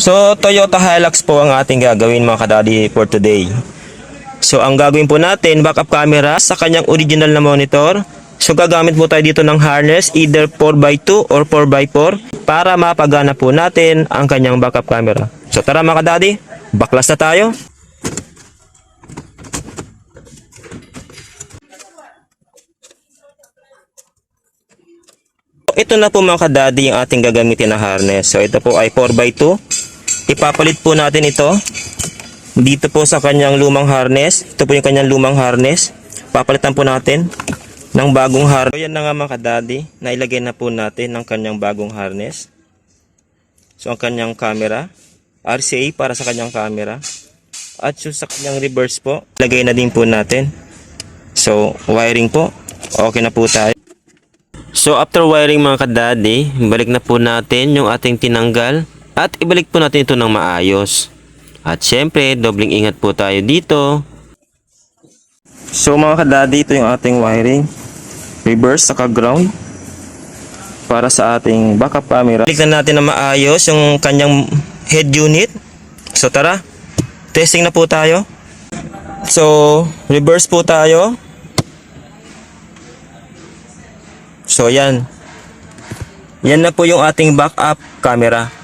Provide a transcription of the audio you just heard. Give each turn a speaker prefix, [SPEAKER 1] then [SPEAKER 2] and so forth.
[SPEAKER 1] So, Toyota Hilux po ang ating gagawin mga kadadi for today. So, ang gagawin po natin, backup camera sa kanyang original na monitor. So, gagamit po tayo dito ng harness, either 4x2 or 4x4 para mapagana po natin ang kanyang backup camera. So, tara mga kadadi, baklas na tayo. Ito na po mga kadadi yung ating gagamitin na harness. So, ito po ay 4x2. Ipapalit po natin ito dito po sa kanyang lumang harness. Ito po yung kanyang lumang harness. Papalitan po natin ng bagong harness. So yan na nga mga kadadi, nailagay na po natin ng kanyang bagong harness. So ang kanyang camera, RCA para sa kanyang camera. At yung sa kanyang reverse po, ilagay na din po natin. So wiring po, okay na po tayo. So after wiring mga kadadi, balik na po natin yung ating tinanggal. At ibalik po natin ito ng maayos. At syempre, dobling ingat po tayo dito. So mga kadadi, ito yung ating wiring. Reverse saka ground. Para sa ating backup camera. Balik na natin ng maayos yung kanyang head unit. So tara, testing na po tayo. So, reverse po tayo. So yan. Yan na po yung ating backup camera.